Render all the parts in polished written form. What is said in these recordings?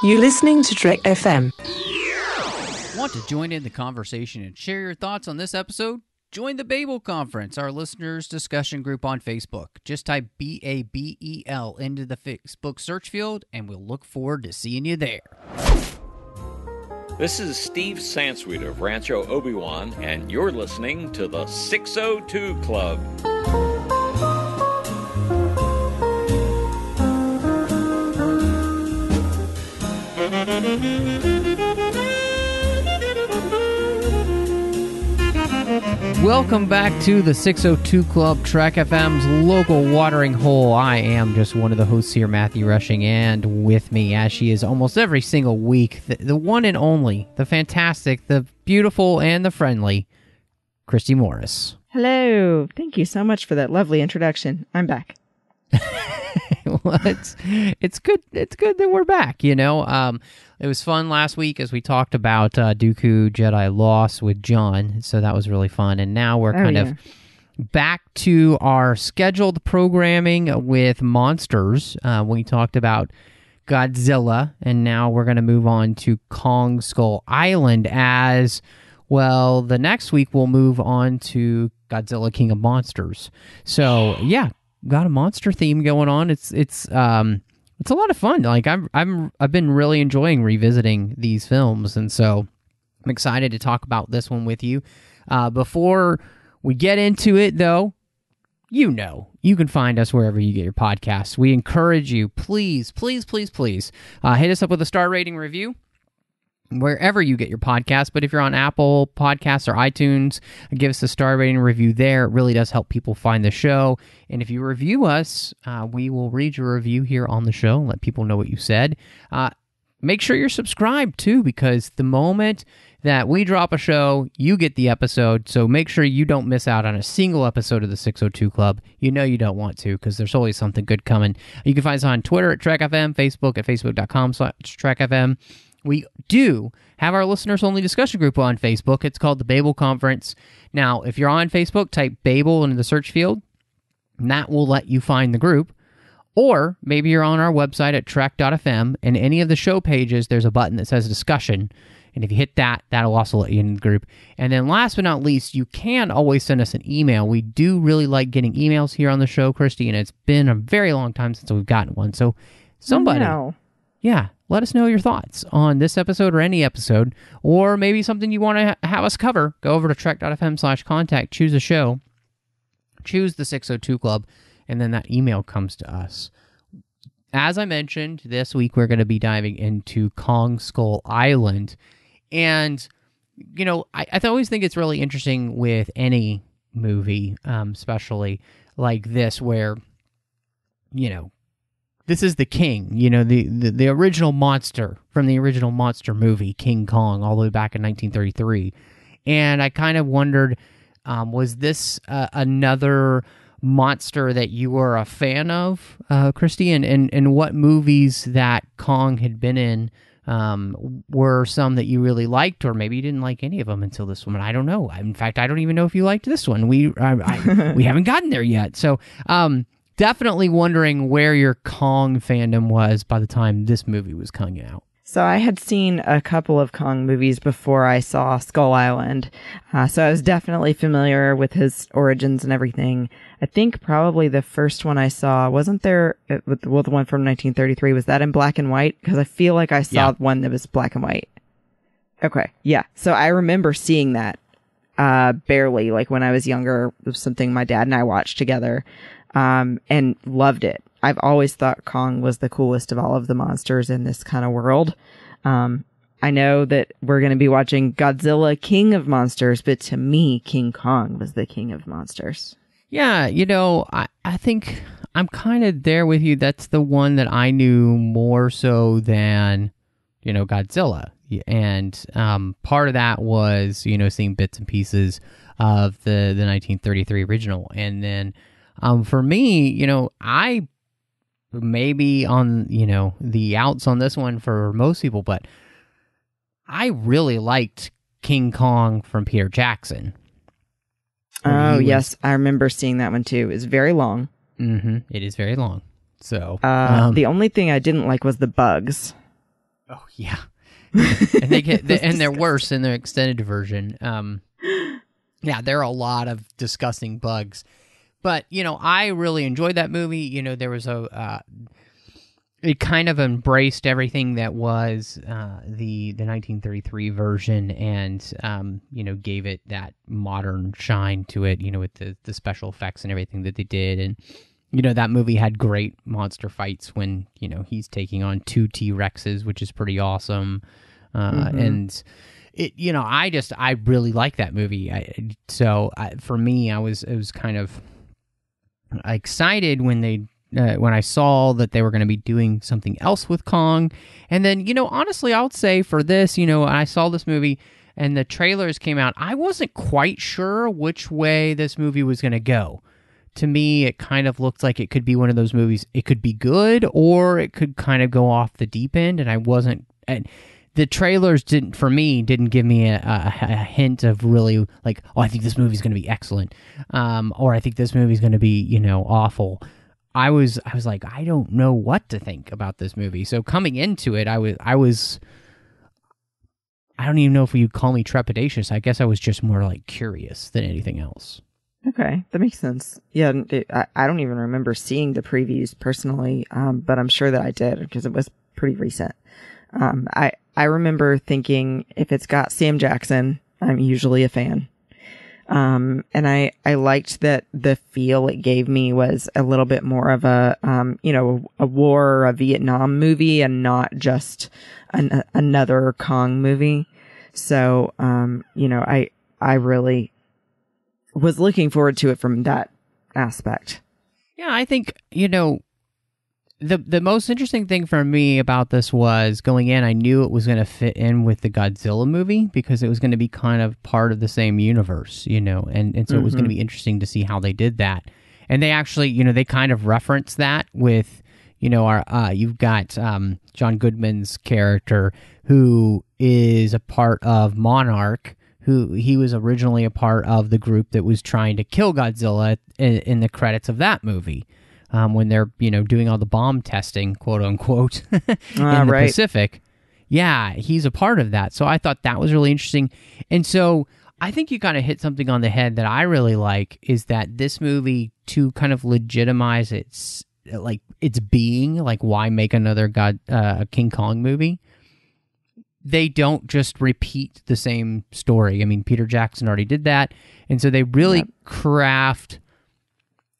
You're listening to Trek FM. Want to join in the conversation and share your thoughts on this episode? Join the Babel Conference, our listeners' discussion group on Facebook. Just type BABEL into the Facebook search field, and we'll look forward to seeing you there. This is Steve Sansweet of Rancho Obi-Wan, and you're listening to the 602 Club. Welcome back to the 602 Club, Trek FM's local watering hole. I am just one of the hosts here, Matthew Rushing, and with me, as she is almost every single week, the one and only, the fantastic, the beautiful, and the friendly, Christy Morris. Hello. Thank you so much for that lovely introduction. I'm back. Well, it's good. It's good that we're back. You know, it was fun last week as we talked about Dooku Jedi Lost with John, so that was really fun. And now we're kind of back to our scheduled programming with monsters. We talked about Godzilla, and now we're going to move on to Kong Skull Island. As well, the next week we'll move on to Godzilla King of Monsters. So yeah. Got a monster theme going on. It's a lot of fun. Like I've been really enjoying revisiting these films, and so I'm excited to talk about this one with you. Before we get into it, though, you know you can find us wherever you get your podcasts. We encourage you, please, hit us up with a star rating review wherever you get your podcast. But if you're on Apple Podcasts or iTunes, give us a star rating review there. It really does help people find the show. And if you review us, we will read your review here on the show and let people know what you said. Make sure you're subscribed too, because the moment that we drop a show, you get the episode. So make sure you don't miss out on a single episode of the 602 Club. You know you don't want to, because there's always something good coming. You can find us on Twitter at TrekFM, Facebook at facebook.com/TrekFM. We do have our listeners-only discussion group on Facebook. It's called the Babel Conference. Now, if you're on Facebook, type Babel into the search field, and that will let you find the group. Or maybe you're on our website at trek.fm, and any of the show pages, there's a button that says discussion. And if you hit that, that'll also let you in the group. And then last but not least, you can always send us an email. We do really like getting emails here on the show, Christy, and it's been a very long time since we've gotten one. So somebody... Yeah, let us know your thoughts on this episode or any episode, or maybe something you want to have us cover. Go over to trek.fm/contact, choose a show, choose the 602 Club, and then that email comes to us. As I mentioned, this week we're going to be diving into Kong Skull Island. And, you know, I always think it's really interesting with any movie, especially like this, where, you know, this is the king, you know, the original monster from the original monster movie, King Kong, all the way back in 1933. And I kind of wondered, was this another monster that you were a fan of, Christy? And what movies that Kong had been in were some that you really liked, or maybe you didn't like any of them until this one? I don't know. In fact, I don't even know if you liked this one. We haven't gotten there yet. So, definitely wondering where your Kong fandom was by the time this movie was coming out. So I had seen a couple of Kong movies before I saw Skull Island. So I was definitely familiar with his origins and everything. I think probably the first one I saw, wasn't there, the one from 1933, was that in black and white? Because I feel like I saw one that was black and white. Okay, yeah. So I remember seeing that barely, like when I was younger. It was something my dad and I watched together. And loved it. I've always thought Kong was the coolest of all of the monsters in this kind of world. I know that we're going to be watching Godzilla King of Monsters, but to me, King Kong was the king of monsters. Yeah, you know, I think I'm kind of there with you. That's the one that I knew more so than, you know, Godzilla. And part of that was, you know, seeing bits and pieces of the 1933 original. And then for me, you know, I maybe on, you know, the outs on this one for most people, but I really liked King Kong from Peter Jackson. Oh, yes. I remember seeing that one too. It's very long. Mm-hmm. It is very long. So the only thing I didn't like was the bugs. Oh yeah, and they're worse in the extended version. Yeah, there are a lot of disgusting bugs, but I really enjoyed that movie. There was it kind of embraced everything that was the 1933 version, and gave it that modern shine to it. With the special effects and everything that they did, and that movie had great monster fights when he's taking on 2 T-Rexes, which is pretty awesome. And it, I really like that movie. For me, it was kind of excited when when I saw that they were going to be doing something else with Kong. And then, honestly, I would say for this, I saw this movie and the trailers came out. I wasn't quite sure which way this movie was going to go. To me, it kind of looked like it could be one of those movies. It could be good, or it could kind of go off the deep end. And I wasn't. And the trailers didn't give me a hint of really like, oh, I think this movie's going to be excellent, or I think this movie's going to be awful. I was like, I don't know what to think about this movie. So coming into it, I don't even know if you'd call me trepidatious. I guess I was just more like curious than anything else. Okay, that makes sense. Yeah, I don't even remember seeing the previews personally, but I'm sure that I did because it was pretty recent. I remember thinking if it's got Sam Jackson, I'm usually a fan. And I liked that the feel it gave me was a little bit more of a war or a Vietnam movie and not just another Kong movie. So, I really was looking forward to it from that aspect. Yeah, I think, the most interesting thing for me about this was going in, I knew it was going to fit in with the Godzilla movie because it was going to be kind of part of the same universe, and so it was going to be interesting to see how they did that. And they actually, they kind of reference that with, you've got John Goodman's character who is a part of Monarch, who he was originally a part of the group that was trying to kill Godzilla in the credits of that movie. When they're, doing all the bomb testing, quote unquote, in the Pacific. Yeah, he's a part of that. So I thought that was really interesting. And so I think you kind of hit something on the head that I really like is that this movie, to kind of legitimize its being, like why make another King Kong movie? They don't just repeat the same story. I mean, Peter Jackson already did that. And so they really craft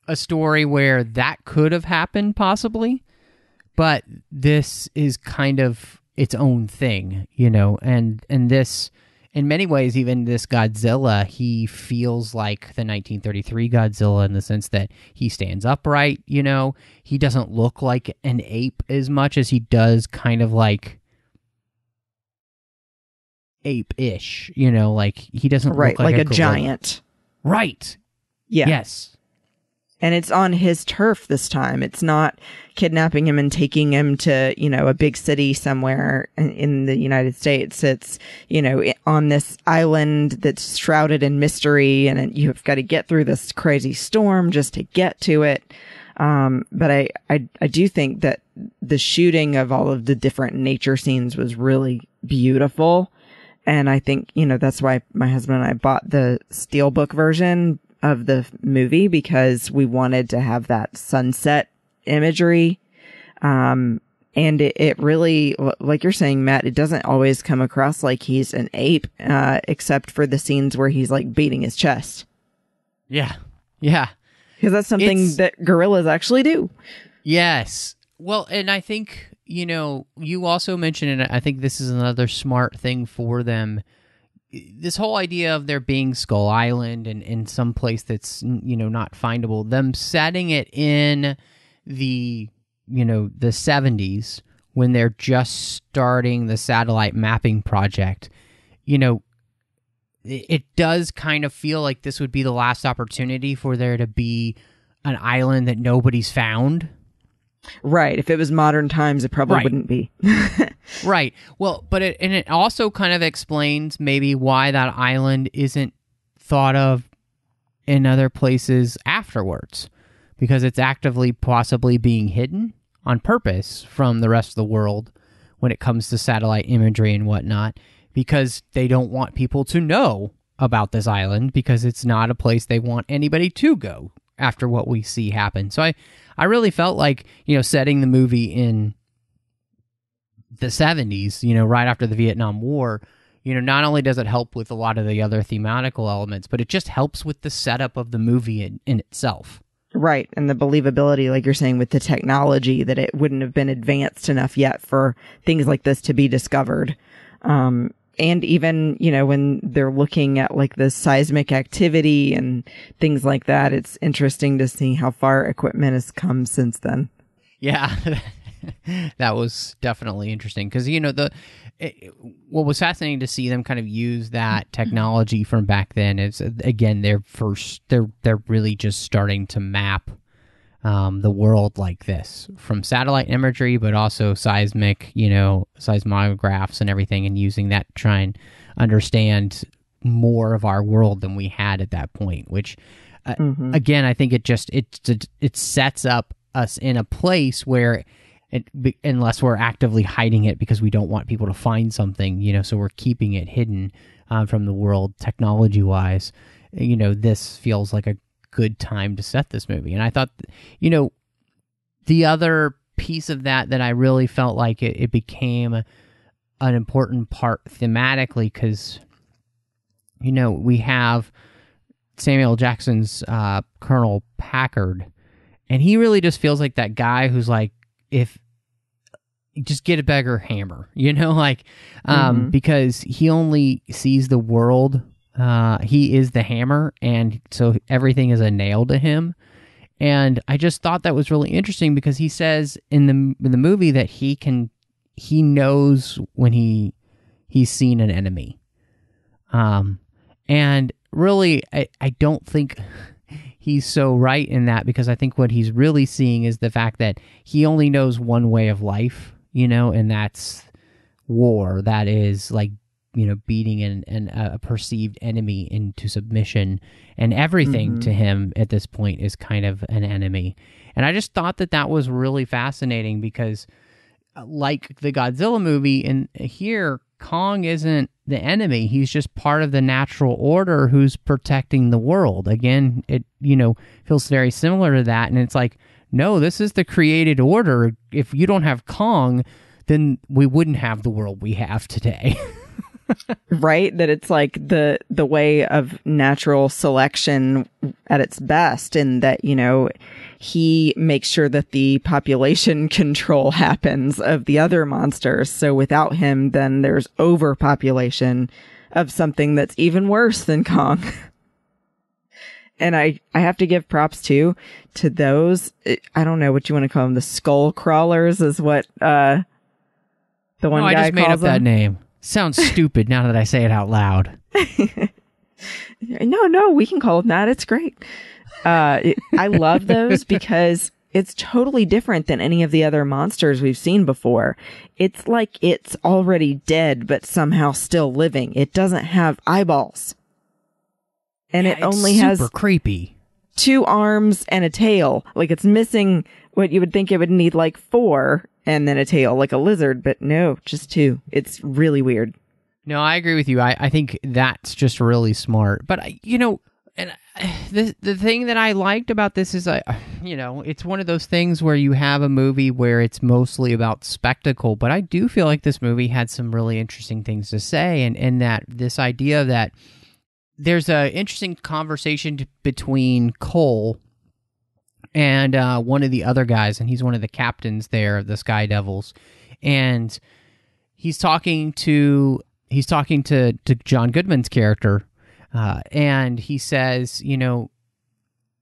a story where that could have happened possibly, but this is kind of its own thing, and this, in many ways, even this Godzilla, he feels like the 1933 Godzilla in the sense that he stands upright, he doesn't look like an ape as much as he does kind of like ape-ish, like he doesn't look like a giant. Right. Yeah. Yes. And it's on his turf this time. It's not kidnapping him and taking him to, a big city somewhere in the United States. It's, on this island that's shrouded in mystery, and you've got to get through this crazy storm just to get to it. But I do think that the shooting of all of the different nature scenes was really beautiful. And I think, that's why my husband and I bought the Steelbook version of the movie, because we wanted to have that sunset imagery. And it really, like you're saying, Matt, it doesn't always come across like he's an ape, except for the scenes where he's like beating his chest. Yeah. Yeah. Because that's something that gorillas actually do. Yes. Well, and I think, you also mentioned, and I think this is another smart thing for them, this whole idea of there being Skull Island and in some place that's, not findable, them setting it in the 70s when they're just starting the satellite mapping project, it does kind of feel like this would be the last opportunity for there to be an island that nobody's found. Right. If it was modern times, it probably wouldn't be. Right. Well, but it also kind of explains maybe why that island isn't thought of in other places afterwards, because it's actively possibly being hidden on purpose from the rest of the world, when it comes to satellite imagery and whatnot, because they don't want people to know about this island, because it's not a place they want anybody to go after what we see happen. So I really felt like, setting the movie in the 70s, right after the Vietnam War, not only does it help with a lot of the other thematical elements, but it just helps with the setup of the movie in itself. Right. And the believability, like you're saying, with the technology, that it wouldn't have been advanced enough yet for things like this to be discovered. And even, when they're looking at like the seismic activity and things like that, it's interesting to see how far equipment has come since then. Yeah, that was definitely interesting because, what was fascinating to see them kind of use that technology from back then is, again, they're really just starting to map the world like this from satellite imagery, but also seismic, seismographs and everything, and using that to try and understand more of our world than we had at that point, which, again, I think it sets up us in a place where unless we're actively hiding it because we don't want people to find something, so we're keeping it hidden from the world technology-wise, this feels like a good time to set this movie. And I thought, the other piece of that I really felt like it became an important part thematically because, we have Samuel Jackson's Colonel Packard, and he really just feels like that guy who's like, if just get a bigger hammer, because he only sees the world. He is the hammer, and so everything is a nail to him. And I just thought that was really interesting because he says in the movie that he knows when he's seen an enemy. And really, I don't think he's so right in that, because I think what he's really seeing is the fact that he only knows one way of life, and that's war. That is like, beating a perceived enemy into submission, and everything to him at this point is kind of an enemy. And I just thought that was really fascinating because, like the Godzilla movie, and here Kong isn't the enemy. He's just part of the natural order who's protecting the world. Again, it, feels very similar to that. And it's like, no, this is the created order. If you don't have Kong, then we wouldn't have the world we have today. Right? That it's like the way of natural selection at its best, and that, he makes sure that the population control happens of the other monsters. So without him, then there's overpopulation of something that's even worse than Kong. And I have to give props to those. I don't know what you want to call them. The skull crawlers is what the one guy calls them. I just made up that name. Sounds stupid now that I say it out loud. No, we can call them that. It's great. I love those because it's totally different than any of the other monsters we've seen before. It's like it's already dead, but somehow still living. It doesn't have eyeballs. And it only has super creepy 2 arms and a tail. Like, it's missing what you would think it would need, like 4, and then a tail, like a lizard, but no, just 2. It's really weird. No, I agree with you. I think that's just really smart. But, and the thing that I liked about this is, it's one of those things where you have a movie where it's mostly about spectacle, but I do feel like this movie had some really interesting things to say, and that this idea that there's an interesting conversation between Cole and one of the other guys, and he's one of the captains there of the Sky Devils, and he's talking to John Goodman's character, and he says,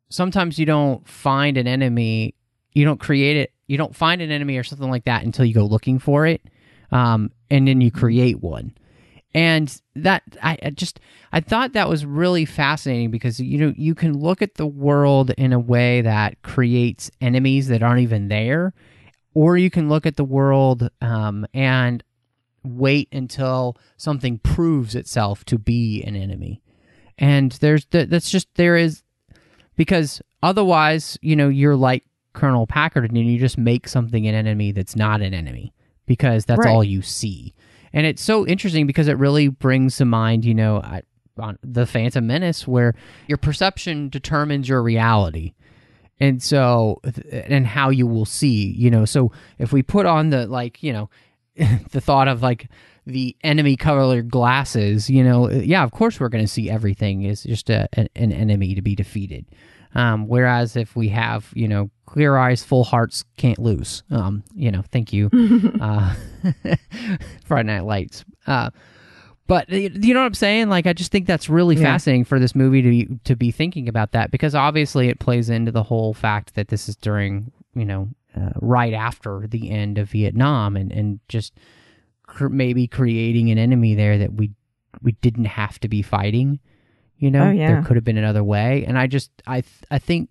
sometimes you don't find an enemy, you don't create it, you don't find an enemy or something like that until you go looking for it, and then you create one. And that I thought that was really fascinating because, you can look at the world in a way that creates enemies that aren't even there, or you can look at the world and wait until something proves itself to be an enemy. And there is, because otherwise, you're like Colonel Packard and you just make something an enemy that's not an enemy. because that's Right. all you see. And it's so interesting because it really brings to mind, on the Phantom Menace, where your perception determines your reality. And so, and how you will see, so if we put on the, the thought of the enemy colored glasses, of course we're going to see everything is just an enemy to be defeated. Whereas if we have, clear eyes, full hearts, can't lose. Thank you, Friday Night Lights. But you know what I'm saying? I just think that's really fascinating for this movie to be thinking about that, because obviously it plays into the whole fact that this is during, right after the end of Vietnam, and just maybe creating an enemy there that we didn't have to be fighting. There could have been another way, and I think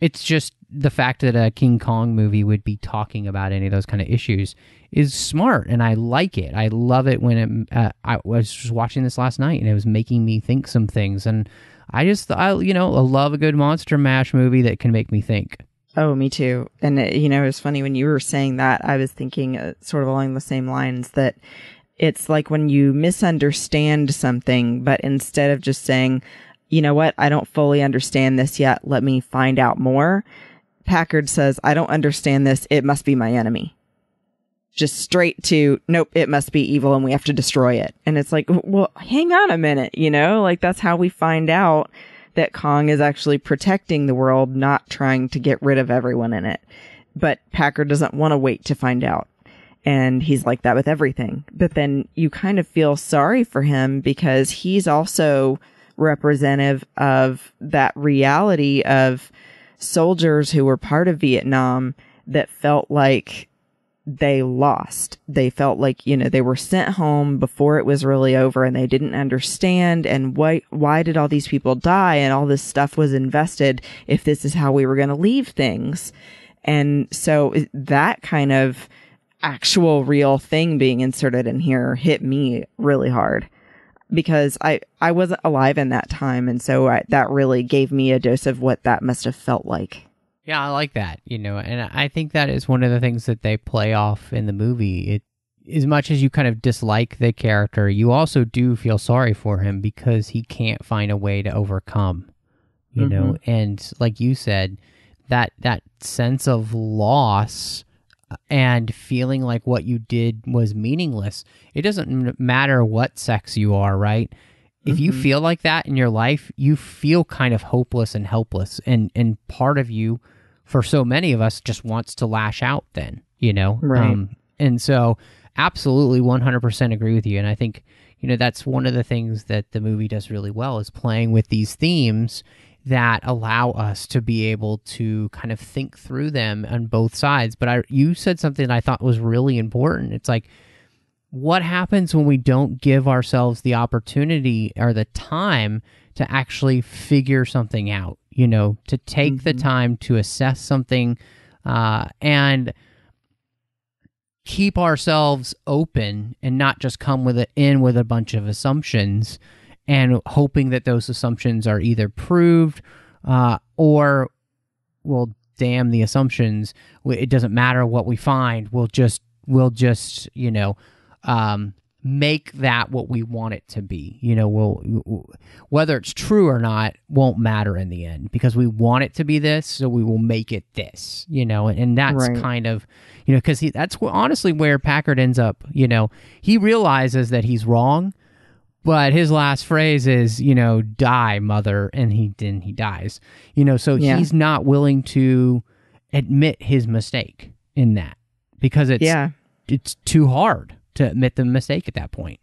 it's just the fact that a King Kong movie would be talking about any of those kind of issues is smart, and I like it. I love it when I was just watching this last night, and it was making me think some things, and I love a good monster mash movie that can make me think. Oh, me too. And it was funny when you were saying that, I was thinking sort of along the same lines, that it's like when you misunderstand something, but instead of just saying, you know what, I don't fully understand this yet, let me find out more, Packard says, I don't understand this, it must be my enemy. Just straight to, nope, it must be evil and we have to destroy it. And it's like, well, hang on a minute, that's how we find out that Kong is actually protecting the world, not trying to get rid of everyone in it. But Packard doesn't want to wait to find out. And he's like that with everything. But then you kind of feel sorry for him, because he's also representative of that reality of soldiers who were part of Vietnam that felt like they lost. They felt like, they were sent home before it was really over, and they didn't understand. And why did all these people die? And all this stuff was invested if this is how we were going to leave things. And so that kind of actual real thing being inserted in here hit me really hard, because I wasn't alive in that time. And so that really gave me a dose of what that must have felt like. Yeah, I like that, and I think that is one of the things that they play off in the movie. As much as you kind of dislike the character, you also do feel sorry for him because he can't find a way to overcome, and like you said, that sense of loss and feeling like what you did was meaningless. It doesn't matter what sex you are, right? If you feel like that in your life, you feel kind of hopeless and helpless, and part of you, for so many of us, just wants to lash out then, Right. And so absolutely 100% agree with you. And I think, that's one of the things that the movie does really well, is playing with these themes that allow us to be able to kind of think through them on both sides. But you said something that I thought was really important. It's like, what happens when we don't give ourselves the opportunity or the time to actually figure something out, to take the time to assess something and keep ourselves open, and not just come with a bunch of assumptions and hoping that those assumptions are either proved or, well, damn the assumptions. It doesn't matter what we find. We'll just make that what we want it to be. Whether it's true or not won't matter in the end, because we want it to be this, so we will make it this. And that's Right. kind of, because that's honestly where Packard ends up. He realizes that he's wrong, but his last phrase is, die, mother, and he dies. So he's not willing to admit his mistake in that, because it's too hard to admit the mistake at that point.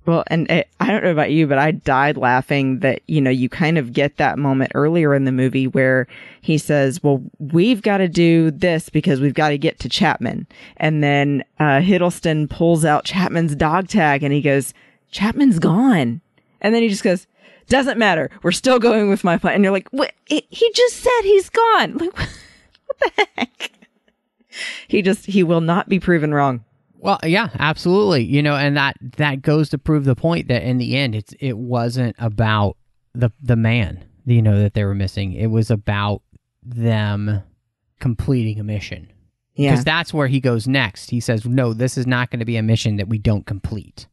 Well, and I don't know about you, but I died laughing that, you kind of get that moment earlier in the movie where he says, well, we've got to do this because we've got to get to Chapman. And then Hiddleston pulls out Chapman's dog tag and he goes, Chapman's gone. And then he just goes, doesn't matter, we're still going with my plan. And you're like, what? He just said he's gone. Like, what the heck? He will not be proven wrong. Well, yeah, absolutely. And that goes to prove the point that in the end, it wasn't about the man, that they were missing. It was about them completing a mission. Yeah. Because that's where he goes next. He says, no, this is not going to be a mission that we don't complete.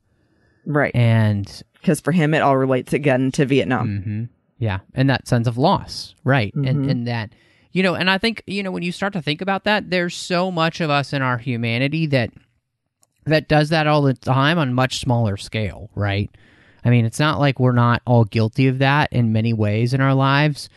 Right. And because for him, it all relates again to Vietnam. Mm-hmm. Yeah. And that sense of loss. Right. Mm-hmm. And that, and I think, when you start to think about that, there's so much of us in our humanity that does that all the time on much smaller scale. Right. I mean, it's not like we're not all guilty of that in many ways in our lives.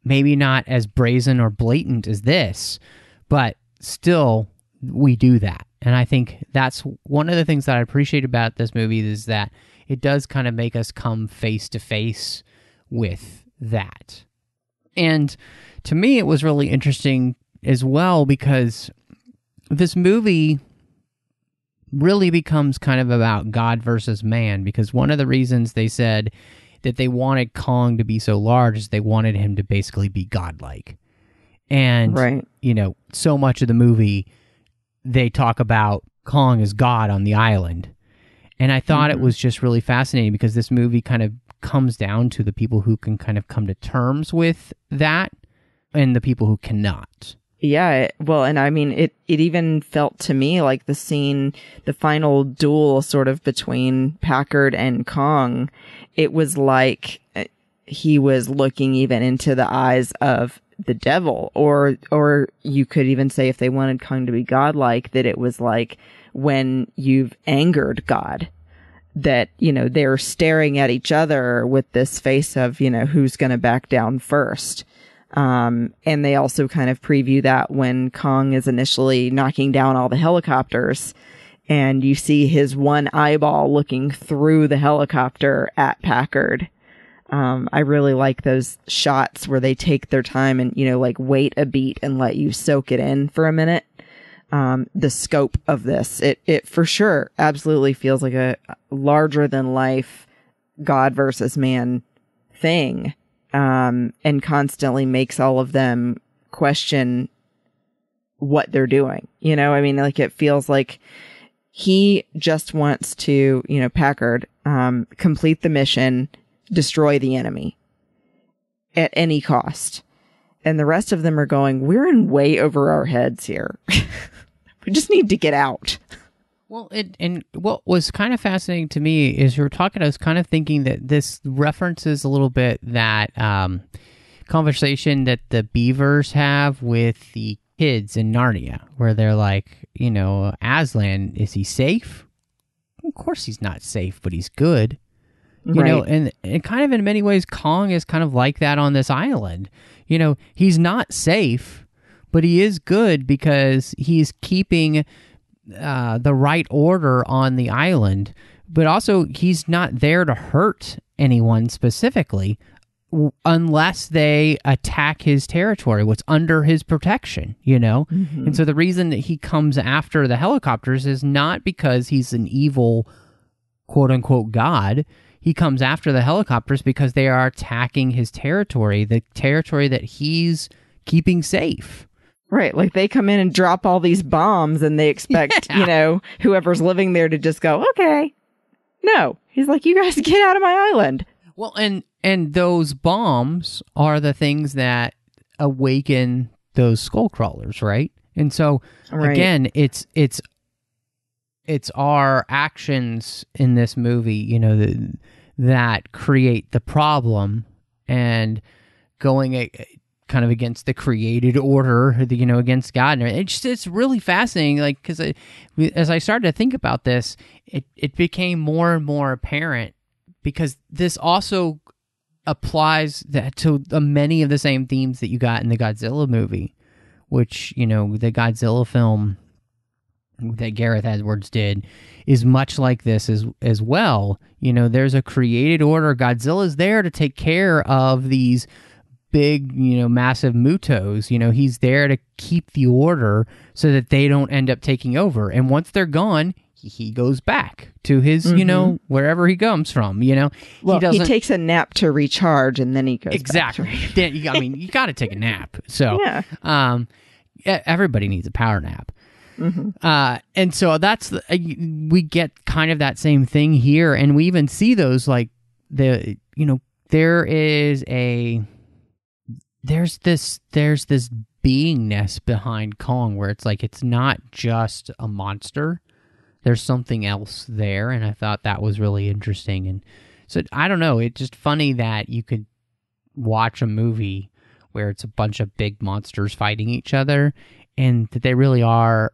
Maybe not as brazen or blatant as this, but still we do that. And I think that's one of the things that I appreciate about this movie is that it does kind of make us come face to face with that. And to me, it was really interesting as well because this movie really becomes kind of about God versus man, because one of the reasons they said that they wanted Kong to be so large is they wanted him to basically be godlike. And, right. So much of the movie, they talk about Kong as God on the island. And I thought it was just really fascinating because this movie kind of comes down to the people who can kind of come to terms with that and the people who cannot. Yeah, well, and I mean, it even felt to me like the scene, the final duel sort of between Packard and Kong, it was like he was looking even into the eyes of the devil, or you could even say if they wanted Kong to be godlike, that it was like when you've angered God, that, they're staring at each other with this face of, who's going to back down first. And they also kind of preview that when Kong is initially knocking down all the helicopters and you see his one eyeball looking through the helicopter at Packard. I really like those shots where they take their time and, wait a beat and let you soak it in for a minute. The scope of this, it for sure absolutely feels like a larger than life God versus man thing. And constantly makes all of them question what they're doing. It feels like he just wants to, Packard, complete the mission, destroy the enemy at any cost. And the rest of them are going, we're in way over our heads here. We just need to get out. Well, and what was kind of fascinating to me is you were talking, I was kind of thinking that this references a little bit that conversation that the beavers have with the kids in Narnia, where they're like, Aslan, is he safe? Of course he's not safe, but he's good. And kind of in many ways, Kong is kind of like that on this island. He's not safe, but he is good because he's keeping the right order on the island, but also he's not there to hurt anyone specifically unless they attack his territory, what's under his protection, Mm-hmm. And so the reason that he comes after the helicopters is not because he's an evil, quote unquote, God. He comes after the helicopters because they are attacking his territory, the territory that he's keeping safe. Right. Like they come in and drop all these bombs and they expect, whoever's living there to just go, okay. No. He's like, you guys get out of my island. Well, and those bombs are the things that awaken those skull crawlers, right? And so, again, it's our actions in this movie, that create the problem, and going kind of against the created order, against God. And it's really fascinating, because as I started to think about this, it became more and more apparent, because this also applies to many of the same themes that you got in the Godzilla movie, which, the Godzilla film that Gareth Edwards did is much like this as well. There's a created order. Godzilla's there to take care of these big, massive mutos. He's there to keep the order so that they don't end up taking over. And once they're gone, he goes back to his, wherever he comes from, Well, he takes a nap to recharge and then he goes exactly. back. You got to take a nap. So, yeah. Everybody needs a power nap. Mm-hmm. And so we get kind of that same thing here. And we even see those, like there's this beingness behind Kong, where it's like it's not just a monster. There's something else there, and I thought that was really interesting. And so I don't know, it's just funny that you could watch a movie where it's a bunch of big monsters fighting each other, and that they really are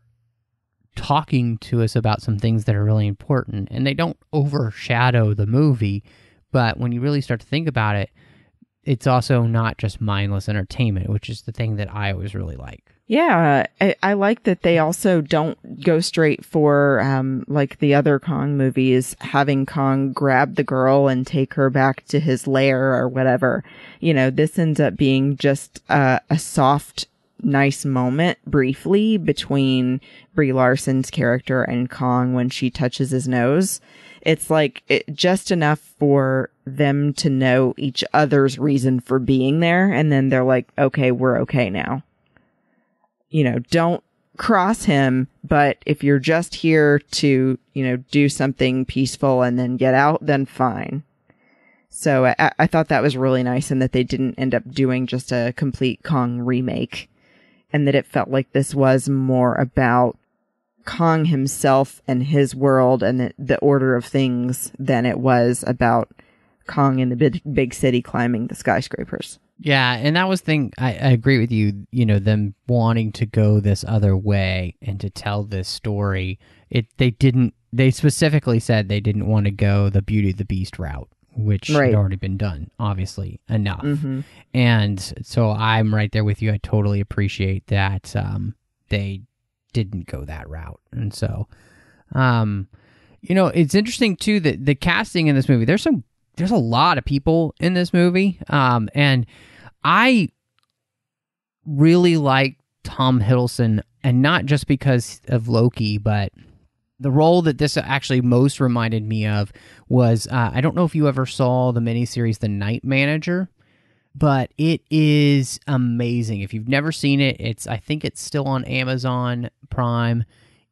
talking to us about some things that are really important, and they don't overshadow the movie. But when you really start to think about it, it's also not just mindless entertainment, which is the thing that I always really like. Yeah, I like that they also don't go straight for, like the other Kong movies, having Kong grab the girl and take her back to his lair or whatever. You know, this ends up being just a soft, nice moment briefly between Brie Larson's character and Kong when she touches his nose. It's like just enough for them to know each other's reason for being there. And then they're like, okay, we're okay now. You know, don't cross him. But if you're just here to, you know, do something peaceful and then get out, then fine. So I thought that was really nice, and that they didn't end up doing just a complete Kong remake, and that it felt like this was more about Kong himself and his world and the order of things than it was about Kong in the big city climbing the skyscrapers. Yeah, and that was the thing. I agree with you, you know, them wanting to go this other way and to tell this story. They specifically said they didn't want to go the Beauty of the Beast route, which had already been done, obviously, enough. Mm-hmm. And so I'm right there with you. I totally appreciate that they didn't go that route. And so, you know, it's interesting, too, that the casting in this movie, there's a lot of people in this movie. And I really like Tom Hiddleston, and not just because of Loki, but the role that this actually most reminded me of was, I don't know if you ever saw the miniseries The Night Manager, but it is amazing. If you've never seen it, I think it's still on Amazon Prime.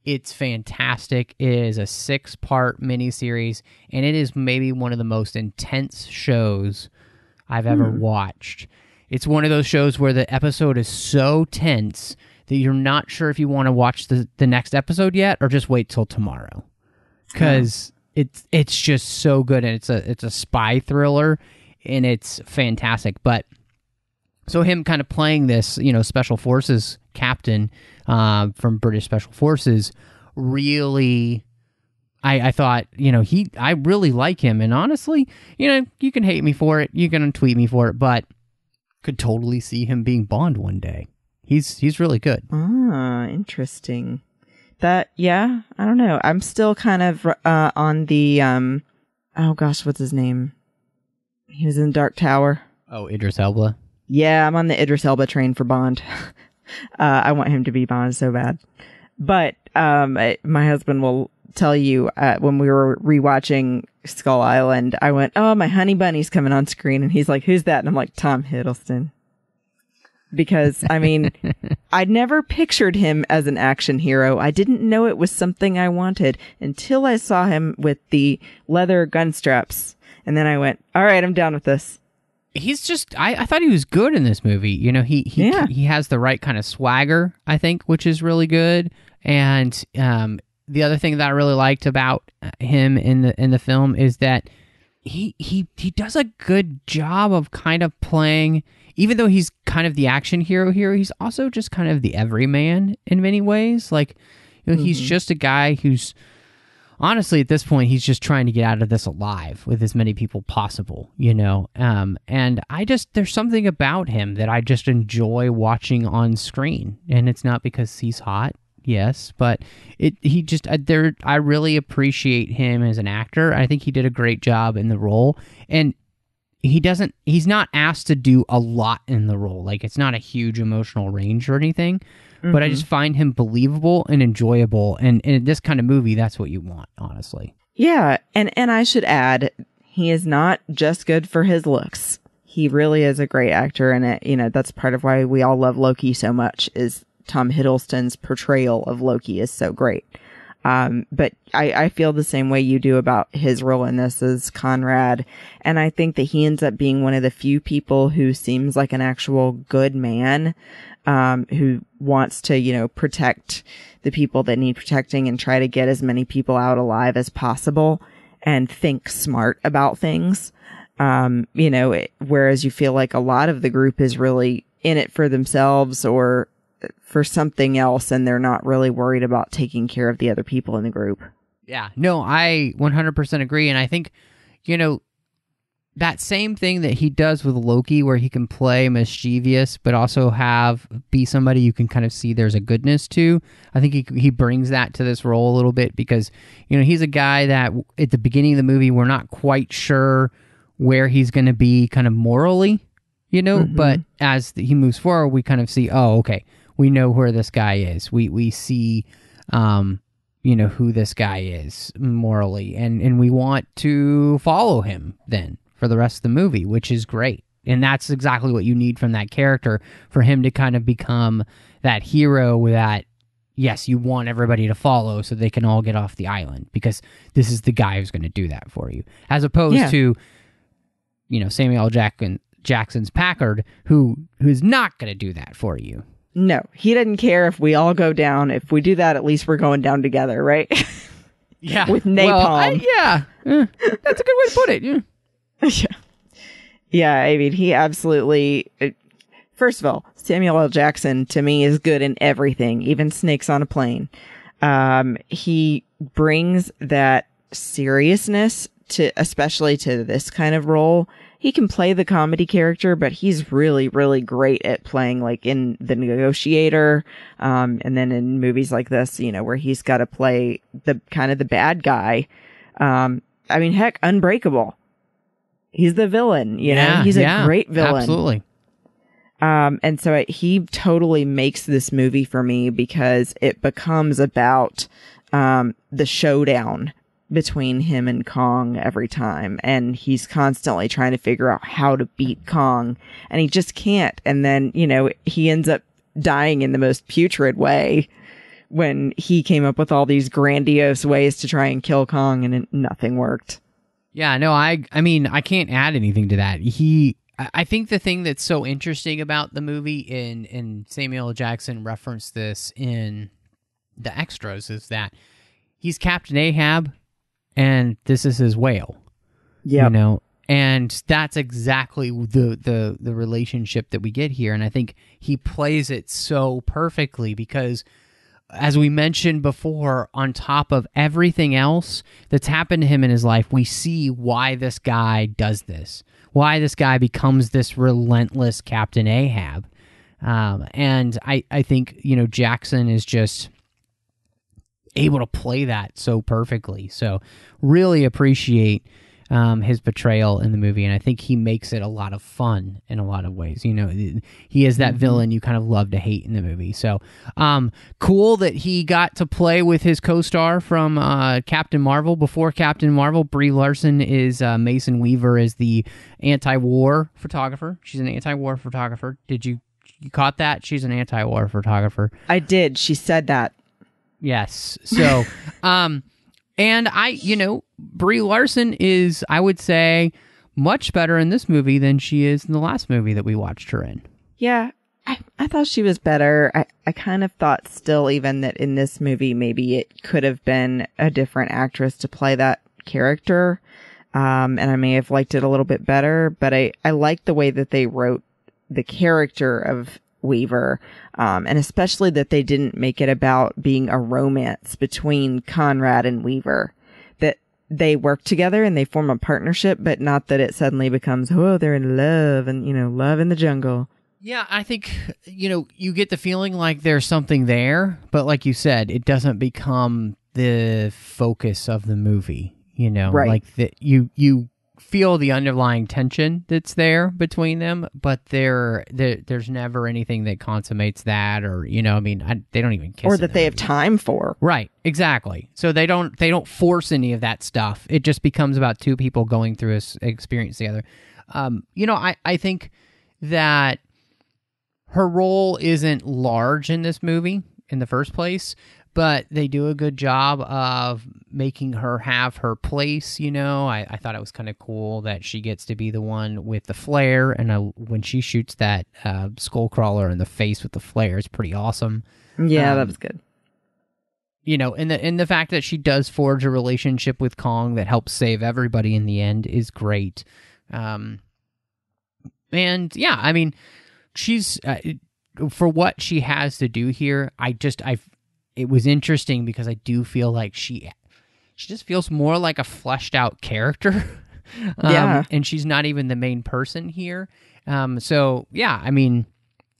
It's fantastic. It is a 6-part miniseries, and it is maybe one of the most intense shows I've ever watched. It's one of those shows where the episode is so tense that you're not sure if you want to watch the next episode yet or just wait till tomorrow. Because it's just so good, and it's a spy thriller, and it's fantastic. But so him kind of playing this, you know, Special Forces captain from British Special Forces, really, I thought, you know, I really like him. And honestly, you know, you can hate me for it, you can tweet me for it, but could totally see him being Bond one day. He's really good. Ah, interesting. That, yeah, I don't know. I'm still kind of on the, oh gosh, what's his name? He was in Dark Tower. Oh, Idris Elba? Yeah, I'm on the Idris Elba train for Bond. I want him to be Bond so bad. But my husband will tell you, when we were rewatching Skull Island, I went, oh, my honey bunny's coming on screen. And he's like, who's that? And I'm like, Tom Hiddleston. Because, I mean, I'd never pictured him as an action hero. I didn't know it was something I wanted until I saw him with the leather gun straps. And then I went, all right, I'm down with this. He's just, I thought he was good in this movie. You know, he has the right kind of swagger, I think, which is really good. And the other thing that I really liked about him in the film is that he does a good job of kind of playing, even though he's kind of the action hero here, he's also just kind of the everyman in many ways. Like, you know, he's just a guy who's, honestly, at this point, he's just trying to get out of this alive with as many people possible, you know? And there's something about him that I just enjoy watching on screen. And it's not because he's hot, yes, but I really appreciate him as an actor. I think he did a great job in the role. And he's not asked to do a lot in the role. Like, it's not a huge emotional range or anything. But I just find him believable and enjoyable. And in this kind of movie, that's what you want, honestly. Yeah. And I should add, he is not just good for his looks. He really is a great actor. And, you know, that's part of why we all love Loki so much, is Tom Hiddleston's portrayal of Loki is so great. But I feel the same way you do about his role in this as Conrad. And I think that he ends up being one of the few people who seems like an actual good man, who wants to, protect the people that need protecting and try to get as many people out alive as possible and think smart about things. Whereas you feel like a lot of the group is really in it for themselves or for something else, and they're not really worried about taking care of the other people in the group. Yeah, no, I 100% agree. And I think, that same thing that he does with Loki, where he can play mischievous, but also be somebody you can kind of see there's a goodness to. I think he brings that to this role a little bit because, he's a guy that at the beginning of the movie, we're not quite sure where he's going to be kind of morally, but as he moves forward, we kind of see, oh, okay, we know where this guy is. We see, who this guy is morally, and we want to follow him then for the rest of the movie, which is great. And that's exactly what you need from that character for him to kind of become that hero that, yes, you want everybody to follow so they can all get off the island because this is the guy who's going to do that for you. As opposed to, Samuel L. Jackson's Packard, who's not going to do that for you. No, he doesn't care if we all go down. If we do that, at least we're going down together, right? Yeah. With napalm. That's a good way to put it. Yeah. Yeah, I mean, he absolutely... First of all, Samuel L. Jackson, to me, is good in everything, even Snakes on a Plane. He brings that seriousness especially to this kind of role. He can play the comedy character, but he's really, really great at playing like in The Negotiator, and then in movies like this, where he's got to play the kind of the bad guy. Heck, Unbreakable. He's the villain, he's a great villain. Absolutely. And so he totally makes this movie for me because it becomes about, the showdown between him and Kong every time. And he's constantly trying to figure out how to beat Kong, and he just can't. And then, he ends up dying in the most putrid way when he came up with all these grandiose ways to try and kill Kong, and nothing worked. Yeah, no, I can't add anything to that. I think the thing that's so interesting about the movie, and Samuel L. Jackson referenced this in the extras, is that he's Captain Ahab, and this is his whale. Yeah, and that's exactly the relationship that we get here, and I think he plays it so perfectly because, as we mentioned before, on top of everything else that's happened to him in his life, we see why this guy does this, why this guy becomes this relentless Captain Ahab. And I think, Jackson is just able to play that so perfectly. So really appreciate his portrayal in the movie, and I think he makes it a lot of fun in a lot of ways. He is that villain you kind of love to hate in the movie. So cool that he got to play with his co-star from Captain Marvel. Before Captain Marvel, Brie Larson is Mason Weaver is the anti-war photographer. She's an anti-war photographer. Did you caught that? She's an anti-war photographer. I did. She said that. Yes. So, and Brie Larson is, I would say, much better in this movie than she is in the last movie that we watched her in. Yeah, I thought she was better. I kind of thought still even that in this movie, maybe it could have been a different actress to play that character. And I may have liked it a little bit better, but I liked the way that they wrote the character of Weaver, and especially that they didn't make it about being a romance between Conrad and Weaver, that they work together and they form a partnership, but not that it suddenly becomes, oh, they're in love and, love in the jungle. Yeah, I think, you get the feeling like there's something there, but like you said, it doesn't become the focus of the movie, right. Like that you feel the underlying tension that's there between them, but there's never anything that consummates that, or they don't even kiss, or that they have time for. Right, exactly. So they don't force any of that stuff. It just becomes about two people going through this experience together. I think that her role isn't large in this movie in the first place, but they do a good job of making her have her place, you know. I thought it was kind of cool that she gets to be the one with the flare, and when she shoots that skull crawler in the face with the flare, it's pretty awesome. Yeah, that was good. You know, and the fact that she does forge a relationship with Kong that helps save everybody in the end is great. And yeah, I mean, she's for what she has to do here. It was interesting because I do feel like she just feels more like a fleshed out character. Yeah, and she's not even the main person here. So yeah, I mean,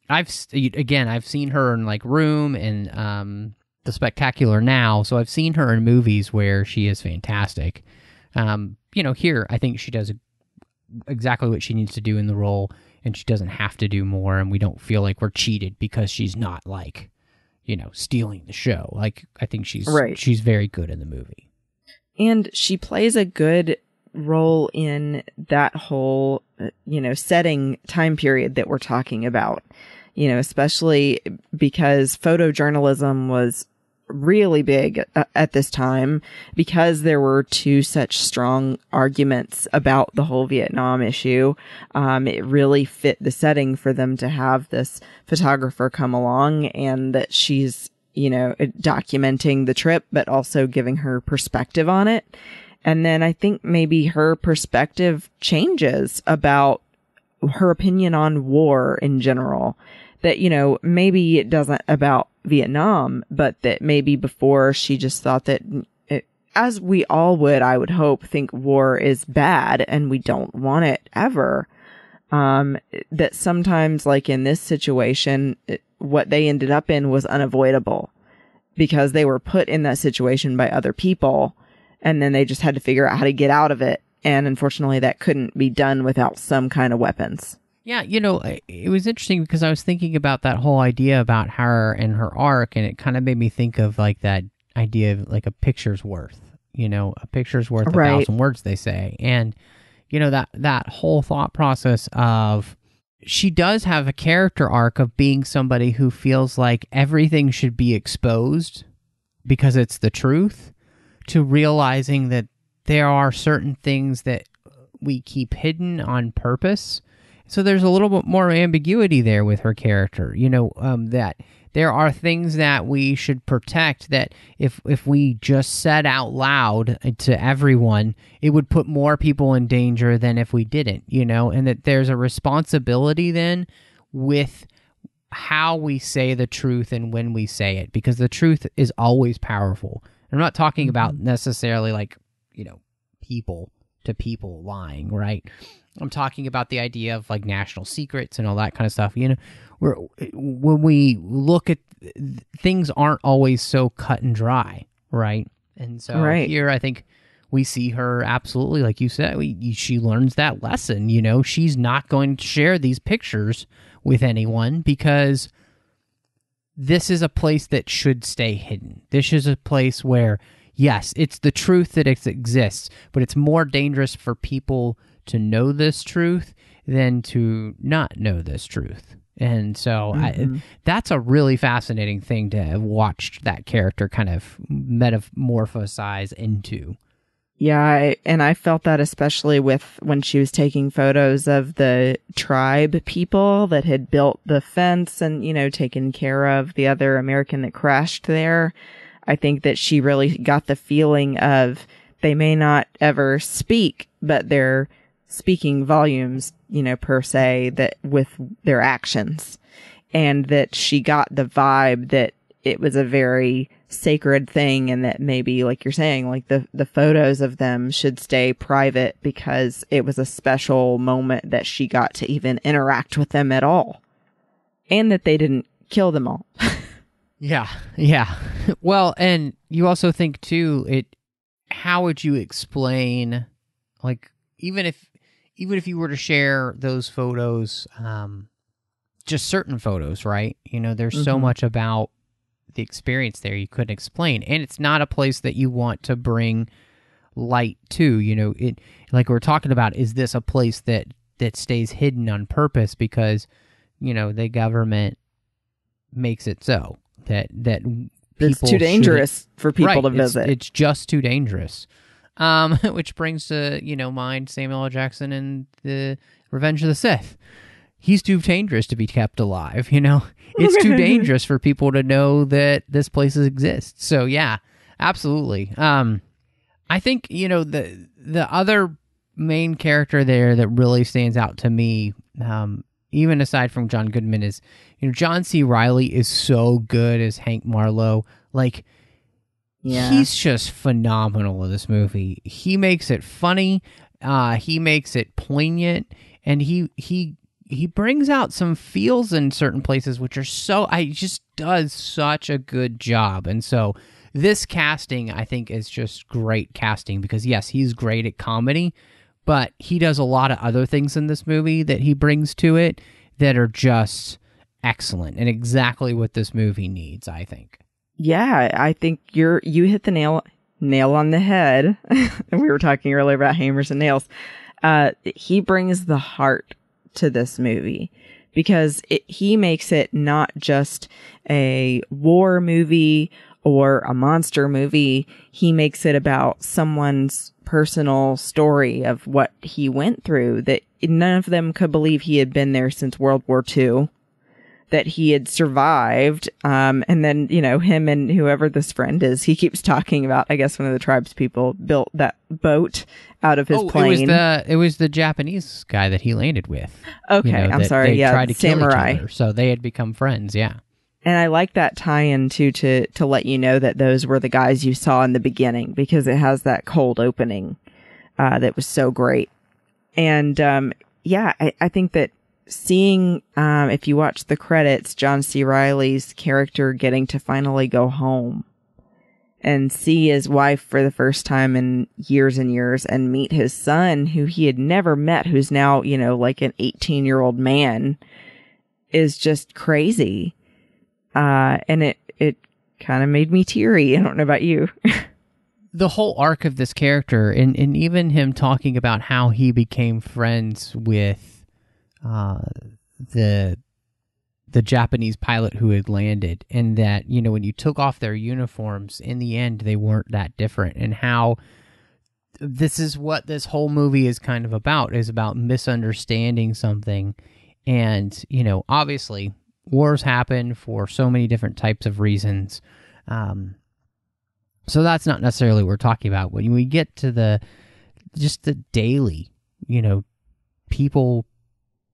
I've seen her in like Room and The Spectacular Now, so I've seen her in movies where she is fantastic. You know, here I think she does exactly what she needs to do in the role, and she doesn't have to do more, and we don't feel like we're cheated because she's not like, you know, stealing the show. Like, I think she's very good in the movie. And she plays a good role in that whole, you know, setting time period that we're talking about, you know, especially because photojournalism was really big at this time, because there were two such strong arguments about the whole Vietnam issue. It really fit the setting for them to have this photographer come along, and that she's, you know, documenting the trip, but also giving her perspective on it. And then I think maybe her perspective changes about her opinion on war in general. That, you know, maybe it doesn't about Vietnam, but that maybe before she just thought that, as we all would, I would hope, think war is bad and we don't want it ever. That sometimes, like in this situation, what they ended up in was unavoidable because they were put in that situation by other people, and then they just had to figure out how to get out of it. And unfortunately, that couldn't be done without some kind of weapons. Yeah, you know, it was interesting because I was thinking about that whole idea about her and her arc, and it kind of made me think of like that idea of like a picture's worth, you know, a picture's worth 1,000 words, they say. And, you know, that whole thought process of she does have a character arc of being somebody who feels like everything should be exposed because it's the truth, to realizing that there are certain things that we keep hidden on purpose. So there's a little bit more ambiguity there with her character, you know, that there are things that we should protect that if we just said out loud to everyone, it would put more people in danger than if we didn't, you know, and that there's a responsibility then with how we say the truth and when we say it, because the truth is always powerful. I'm not talking about necessarily like, you know, people to people lying, right? I'm talking about the idea of like national secrets and all that kind of stuff. You know, when we look at things, aren't always so cut and dry, right? And so here, I think we see her absolutely, like you said, she learns that lesson. You know, she's not going to share these pictures with anyone because this is a place that should stay hidden. This is a place where, yes, it's the truth that it exists, but it's more dangerous for people to know this truth than to not know this truth. And so that's a really fascinating thing to have watched that character kind of metamorphosize into. Yeah, and I felt that especially with when she was taking photos of the tribe people that had built the fence and, you know, taken care of the other American that crashed there. I think that she really got the feeling of they may not ever speak, but they're speaking volumes, you know, per se, that with their actions, and that she got the vibe that it was a very sacred thing, and that maybe, like you're saying, like the photos of them should stay private because it was a special moment that she got to even interact with them at all, and that they didn't kill them all. Yeah. Well, and you also think too, how would you explain, like, even if you were to share those photos, just certain photos, right? You know, there's so much about the experience there you couldn't explain, and it's not a place that you want to bring light to. You know, it, like we're talking about, is this a place that stays hidden on purpose because, you know, the government makes it so that It's too dangerous for people to visit. It's just too dangerous. Which brings to, mind Samuel L. Jackson and the Revenge of the Sith. He's too dangerous to be kept alive, It's too dangerous for people to know that this place exists. So, yeah, absolutely. I think, the other main character there that really stands out to me, even aside from John Goodman, is, John C. Reilly is so good as Hank Marlowe. Like, he's just phenomenal in this movie. He makes it funny. He makes it poignant. And he brings out some feels in certain places, which are he just does such a good job. And so this casting, I think, is just great casting because, yes, he's great at comedy, but he does a lot of other things in this movie that he brings to it that are just excellent and exactly what this movie needs, I think. Yeah, I think you hit the nail on the head. And we were talking earlier about hammers and nails. He brings the heart to this movie because he makes it not just a war movie or a monster movie. He makes it about someone's personal story of what he went through, that none of them could believe he had been there since World War II, that he had survived. And then, him and whoever this friend is, he keeps talking about, I guess one of the tribes people built that boat out of his plane. It was the Japanese guy that he landed with. Okay, I'm sorry. They tried to samurai. kill each other, so they had become friends, yeah. And I like that tie-in too, to let you know that those were the guys you saw in the beginning, because it has that cold opening that was so great. And I think that seeing, if you watch the credits, John C. Reilly's character getting to finally go home and see his wife for the first time in years and years and meet his son, who he had never met, who's now, like an 18-year-old man, is just crazy. And it kind of made me teary. I don't know about you. The whole arc of this character, and even him talking about how he became friends with the Japanese pilot who had landed, and that, when you took off their uniforms, in the end, they weren't that different, and how this is what this whole movie is kind of about, is about misunderstanding something. And, obviously, wars happen for so many different types of reasons. So that's not necessarily what we're talking about. When we get to the daily, people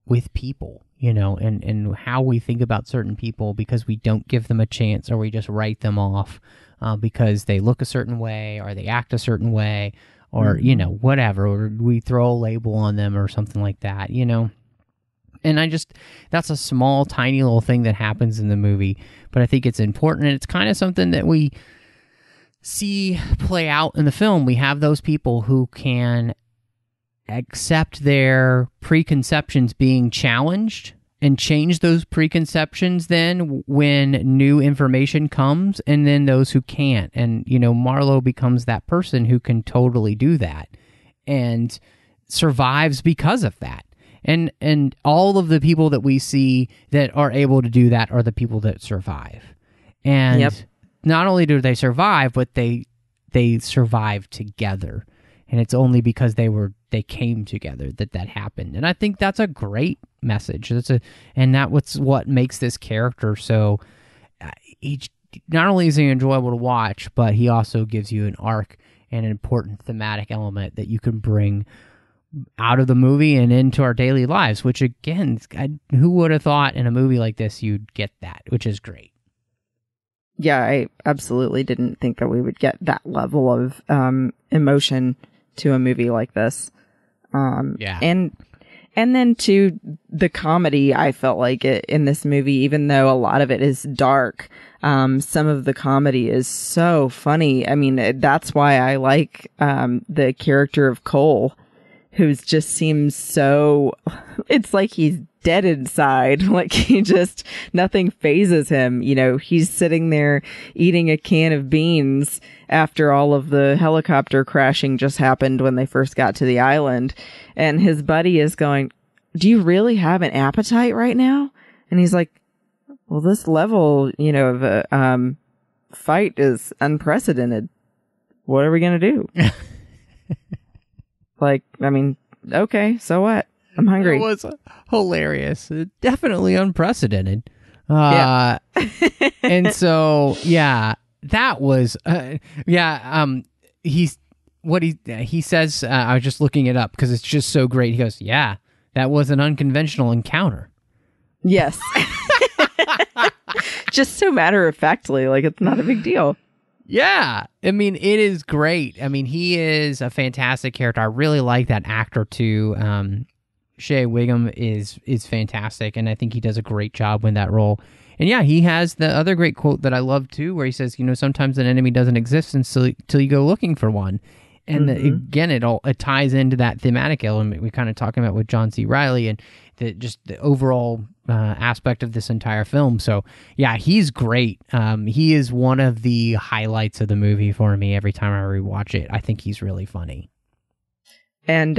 with people, and how we think about certain people because we don't give them a chance, or we just write them off because they look a certain way or they act a certain way, or, whatever, or we throw a label on them or something like that, And that's a small, tiny little thing that happens in the movie, but I think it's important, and it's kind of something that we see play out in the film. We have those people who can accept their preconceptions being challenged and change those preconceptions then when new information comes, and then those who can't. And, Marlowe becomes that person who can totally do that and survives because of that. And all of the people that we see that are able to do that are the people that survive. And not only do they survive, but they survive together. And it's only because they came together that happened. And I think that's a great message. That's what makes this character so. Not only is he enjoyable to watch, but he also gives you an arc and an important thematic element that you can bring out of the movie and into our daily lives, which again, who would have thought in a movie like this you'd get that, which is great. Yeah, I absolutely didn't think that we would get that level of emotion to a movie like this. And then to the comedy, I felt like it in this movie, even though a lot of it is dark, some of the comedy is so funny. I mean, that's why I like the character of Cole, who just seems so, it's like he's dead inside. Like nothing phases him. He's sitting there eating a can of beans after all of the helicopter crashing just happened when they first got to the island. And his buddy is going, "Do you really have an appetite right now?" And he's like, "Well, this level, of fight is unprecedented. What are we going to do? Like, I mean, okay, so what? I'm hungry. It was hilarious. Definitely unprecedented. Yeah. And so, yeah, that was, he says, I was just looking it up because it's just so great. He goes, yeah, that was an unconventional encounter. Yes. Just so matter-of-factly, like it's not a big deal. Yeah. I mean, it is great. I mean, he is a fantastic character. I really like that actor too. Shea Wiggum is fantastic, and I think he does a great job in that role. And yeah, he has the other great quote that I love too, where he says, sometimes an enemy doesn't exist until you go looking for one. And again, it ties into that thematic element we kind of talking about with John C. Reilly and the overall aspect of this entire film. So yeah, he's great. He is one of the highlights of the movie for me every time I rewatch it. I think he's really funny. And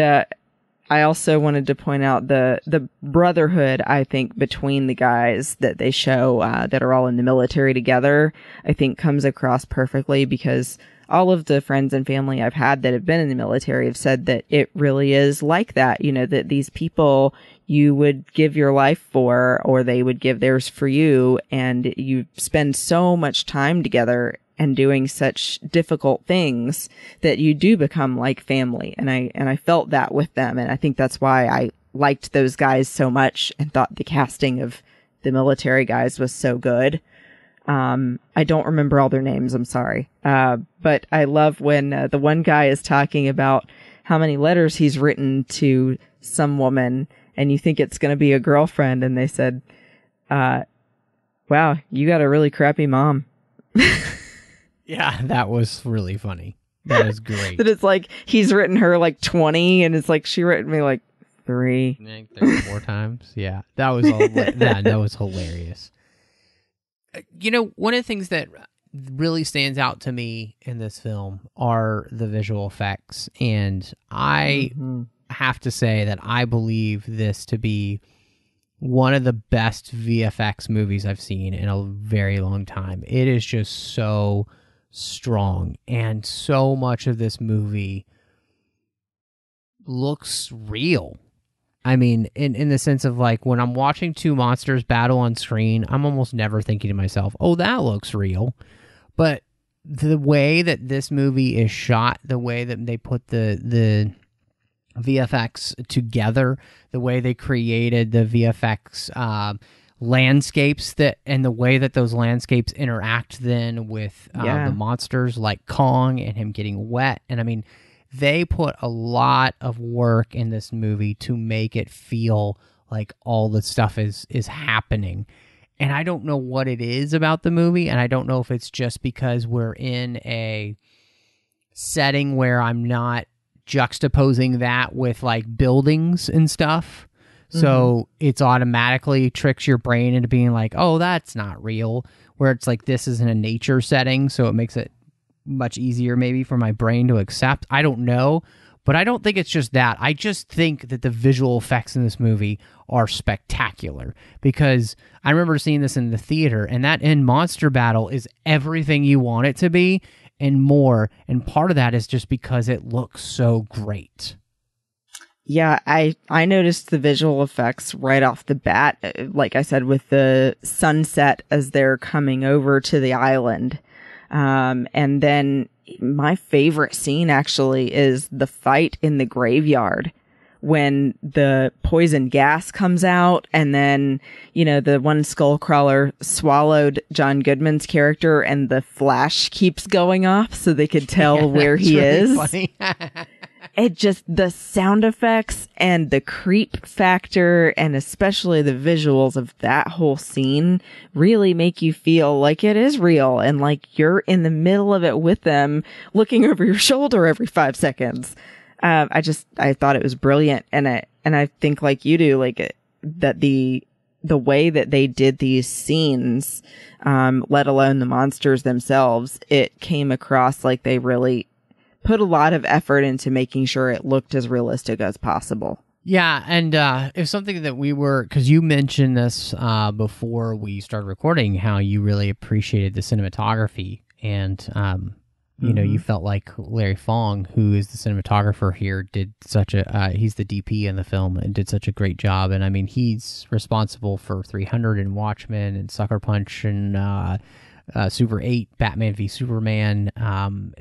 I also wanted to point out the brotherhood, I think, between the guys that they show that are all in the military together, I think comes across perfectly, because all of the friends and family I've had that have been in the military have said that it really is like that, that these people you would give your life for, or they would give theirs for you, and you spend so much time together and doing such difficult things that you do become like family. And I felt that with them. And I think that's why I liked those guys so much and thought the casting of the military guys was so good. I don't remember all their names. I'm sorry. But I love when the one guy is talking about how many letters he's written to some woman, and you think it's going to be a girlfriend. And they said, wow, you got a really crappy mom. Yeah, that was really funny. That was great. That it's like he's written her like 20, and it's like she written me like 3. 3 or 4 times. Yeah, that was that was hilarious. One of the things that really stands out to me in this film are the visual effects, and I have to say that I believe this to be one of the best VFX movies I've seen in a very long time. It is just so strong, and so much of this movie looks real. I mean, in the sense of like when I'm watching two monsters battle on screen, I'm almost never thinking to myself, oh, that looks real. But the way that this movie is shot, the way that they put the VFX together, the way they created the VFX landscapes and the way that those landscapes interact then with the monsters like Kong and him getting wet. And I mean, they put a lot of work in this movie to make it feel like all the stuff is happening. And I don't know what it is about the movie, and I don't know if it's just because we're in a setting where I'm not juxtaposing that with like buildings and stuff. So it's automatically tricks your brain into being like, oh, that's not real. Where it's like, this is in a nature setting, so it makes it much easier maybe for my brain to accept. I don't know, but I don't think it's just that. I just think that the visual effects in this movie are spectacular, because I remember seeing this in the theater, and that end monster battle is everything you want it to be and more. And part of that is just because it looks so great. Yeah, I noticed the visual effects right off the bat, like I said, with the sunset as they're coming over to the island. And then my favorite scene actually is the fight in the graveyard when the poison gas comes out, and then, the one skull crawler swallowed John Goodman's character and the flash keeps going off so they could tell where he is. Funny. It just, the sound effects and the creep factor, and especially the visuals of that whole scene, really make you feel like it is real and like you're in the middle of it with them, looking over your shoulder every 5 seconds. I thought it was brilliant. And I think like you do, like that the way that they did these scenes, let alone the monsters themselves, it came across like they really put a lot of effort into making sure it looked as realistic as possible. Yeah, and it's something that because you mentioned this before we started recording, how you really appreciated the cinematography and you know, you felt like Larry Fong, who is the cinematographer here, did such a he's the DP in the film and did such a great job. And I mean, he's responsible for 300 and Watchmen and Sucker Punch and Super 8, Batman v Superman.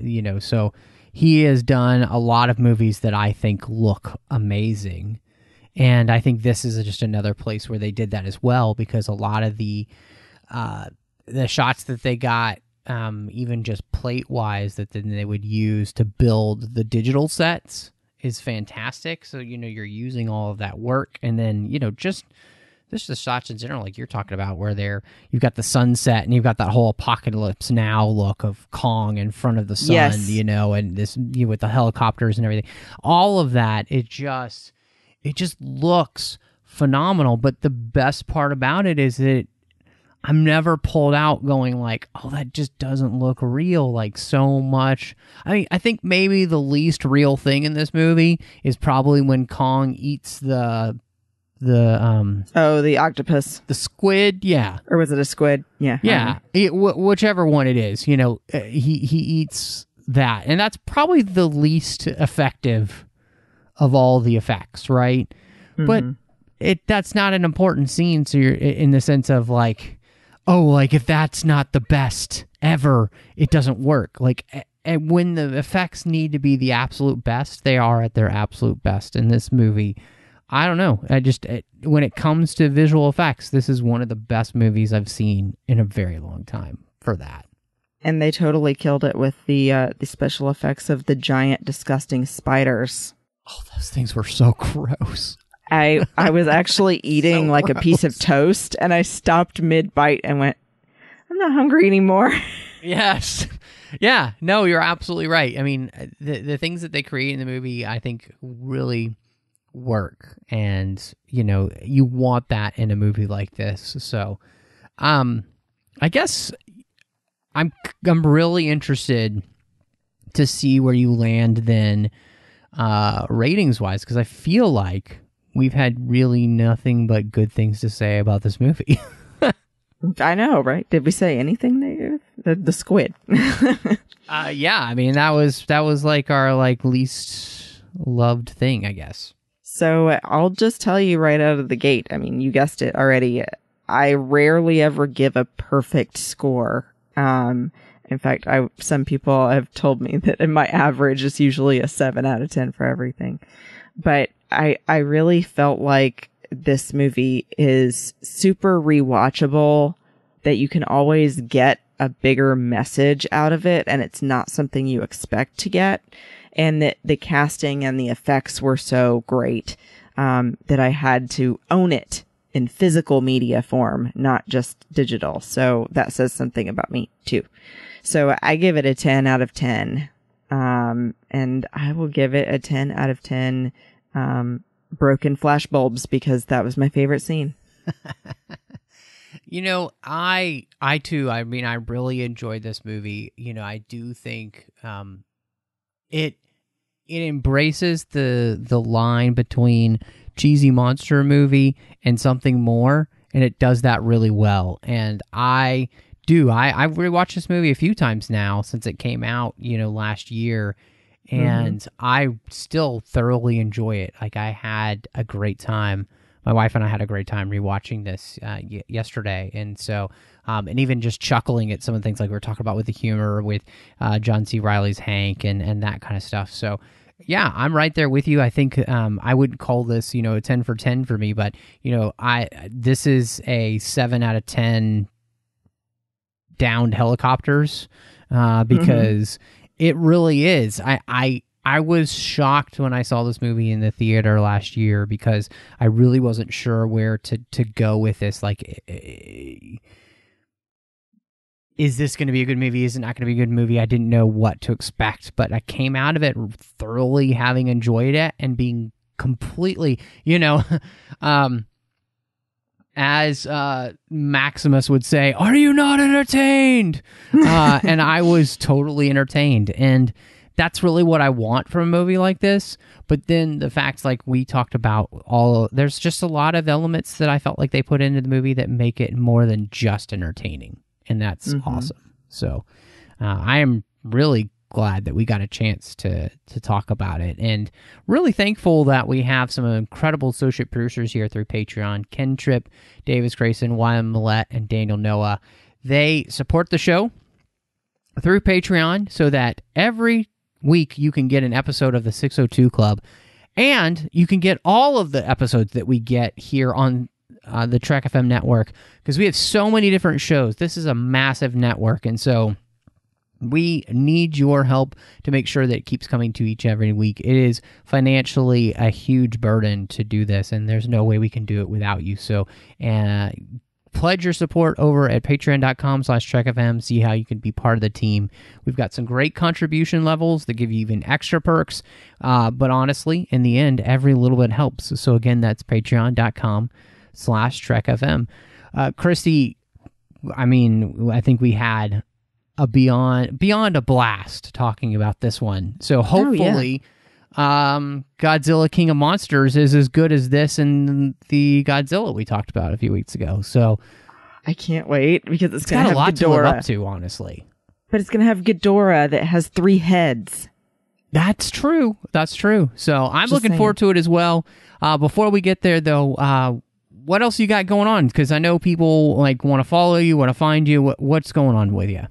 You know, so he has done a lot of movies that I think look amazing. And I think this is just another place where they did that as well, because a lot of the shots that they got, even just plate-wise, that then they would use to build the digital sets is fantastic. So, you know, you're using all of that work. And then, you know, just the shots in general, like you're talking about, where you've got the sunset and you've got that whole Apocalypse Now look of Kong in front of the sun, you know, and this, you know, with the helicopters and everything. All of that, it just looks phenomenal. But the best part about it is that I'm never pulled out going like, oh, that just doesn't look real, like so much. I mean, I think maybe the least real thing in this movie is probably when Kong eats the octopus, the squid, yeah, or was it a squid? Yeah, whichever one it is, you know, he eats that, and that's probably the least effective of all the effects, right? But that's not an important scene, so you're in the sense of like, oh, like if that's not the best ever, it doesn't work. Like, and when the effects need to be the absolute best, they are at their absolute best. In this movie, I don't know. When it comes to visual effects, this is one of the best movies I've seen in a very long time for that. And they totally killed it with the special effects of the giant, disgusting spiders. Oh, those things were so gross. I was actually eating like a piece of toast, and I stopped mid-bite and went, I'm not hungry anymore. Yes. Yeah. No, you're absolutely right. I mean, the things that they create in the movie, I think, really work. And, you know, you want that in a movie like this. So, I guess I'm really interested to see where you land then, ratings-wise, because I feel like we've had really nothing but good things to say about this movie. I know, right? Did we say anything negative? The squid. Yeah, I mean, that was like our like least loved thing, I guess. So I'll just tell you right out of the gate. I mean, you guessed it already. I rarely ever give a perfect score. In fact, some people have told me that my average is usually a 7 out of 10 for everything. But I really felt like this movie is super rewatchable, that you can always get a bigger message out of it, and it's not something you expect to get. And that the casting and the effects were so great that I had to own it in physical media form, not just digital. So that says something about me too. So I give it a 10 out of 10. And I will give it a 10 out of 10 broken flash bulbs, because that was my favorite scene. You know, I too, I mean, I really enjoyed this movie. You know, I do think it embraces the line between cheesy monster movie and something more, and it does that really well. And I've rewatched this movie a few times now since it came out, you know, last year, and I still thoroughly enjoy it. Like, I had a great time. My wife and I had a great time rewatching this yesterday, and so and even just chuckling at some of the things like we were talking about with the humor with John C. Reilly's Hank and that kind of stuff. So yeah, I'm right there with you. I think I wouldn't call this, you know, a 10 for 10 for me, but you know, this is a 7 out of 10 downed helicopters because it really is. I was shocked when I saw this movie in the theater last year because I really wasn't sure where to go with this. Like, is this going to be a good movie? Is it not going to be a good movie? I didn't know what to expect, but I came out of it thoroughly having enjoyed it and being completely, you know, as Maximus would say, "Are you not entertained?" And I was totally entertained. And that's really what I want from a movie like this. But then the facts, like we talked about, there's just a lot of elements that I felt like they put into the movie that make it more than just entertaining. And that's awesome. So, I am really glad that we got a chance to talk about it, and really thankful that we have some incredible associate producers here through Patreon. Ken Tripp, Davis Grayson, Wyatt Millette, and Daniel Noah. They support the show through Patreon so that every week you can get an episode of the 602 Club, and you can get all of the episodes that we get here on the Trek FM network, because we have so many different shows. This is a massive network, and so we need your help to make sure that it keeps coming to each every week. It is financially a huge burden to do this, and there's no way we can do it without you. So pledge your support over at patreon.com/trekfm. See how you can be part of the team. We've got some great contribution levels that give you even extra perks. But honestly, in the end, every little bit helps. So again, that's patreon.com/trekfm. Christy, I mean, I think we had a beyond a blast talking about this one. So hopefully Godzilla King of Monsters is as good as this and the Godzilla we talked about a few weeks ago. So I can't wait, because it's going got to a have lot Ghidorah. to live up to, honestly. But it's going to have Ghidorah that has 3 heads. That's true. So I'm Just looking saying. forward to it as well. Before we get there, though, what else you got going on? Because I know people want to follow you, want to find you. What's going on with you?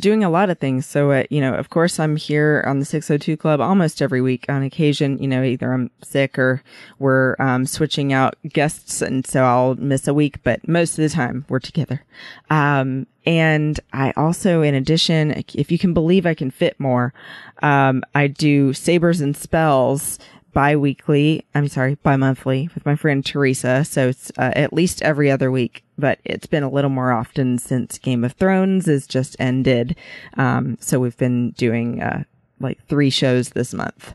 Doing a lot of things. So, of course, I'm here on the 602 Club almost every week. On occasion, either I'm sick or we're switching out guests, and so I'll miss a week, but most of the time we're together. And I also, in addition, if you can believe I can fit more, I do Sabers and Spells bi-monthly with my friend Teresa. So it's at least every other week, but it's been a little more often since Game of Thrones has just ended. So we've been doing 3 shows this month.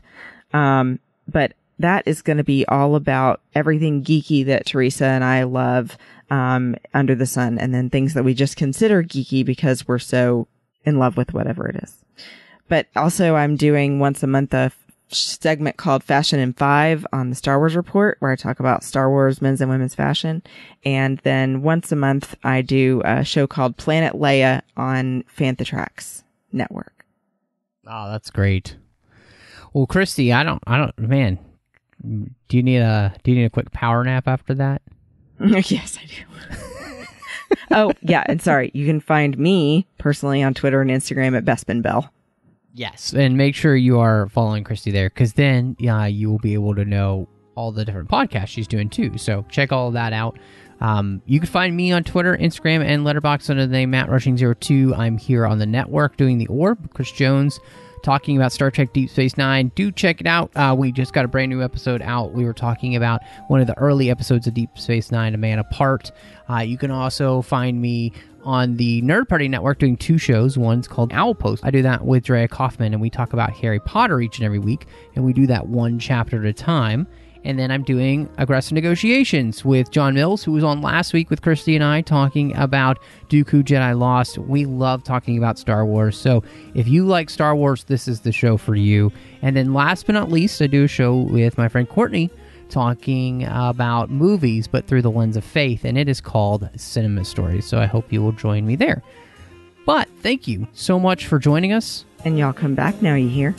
But that is going to be all about everything geeky that Teresa and I love under the sun, and then things that we just consider geeky because we're so in love with whatever it is. But also I'm doing once a month a segment called Fashion in 5 on the Star Wars Report, where I talk about Star Wars men's and women's fashion. And then once a month I do a show called Planet Leia on Fantha Tracks Network. Oh, that's great. Well, Christy, I don't, man, do you need a quick power nap after that? Yes, I do. Oh, yeah. And sorry, you can find me personally on Twitter and Instagram at Bespin Bell. Yes, and make sure you are following Christy there, because then you will be able to know all the different podcasts she's doing too. So check all of that out. You can find me on Twitter, Instagram, and Letterboxd under the name MattRushing02. I'm here on the network doing The Orb, Chris Jones, talking about Star Trek Deep Space Nine. Do check it out. We just got a brand new episode out. We were talking about one of the early episodes of Deep Space Nine, A Man Apart. You can also find me on the Nerd Party Network doing 2 shows. One's called Owl Post. I do that with Drea Kaufman, and we talk about Harry Potter each and every week, and we do that one chapter at a time. And then I'm doing Aggressive Negotiations with John Mills, who was on last week with Christy and I talking about Dooku Jedi Lost. We love talking about Star Wars, so if you like Star Wars, this is the show for you. And then last but not least, I do a show with my friend Courtney talking about movies, but through the lens of faith, and it is called Cinema Stories, so I hope you will join me there. But thank you so much for joining us. And y'all come back now, you hear?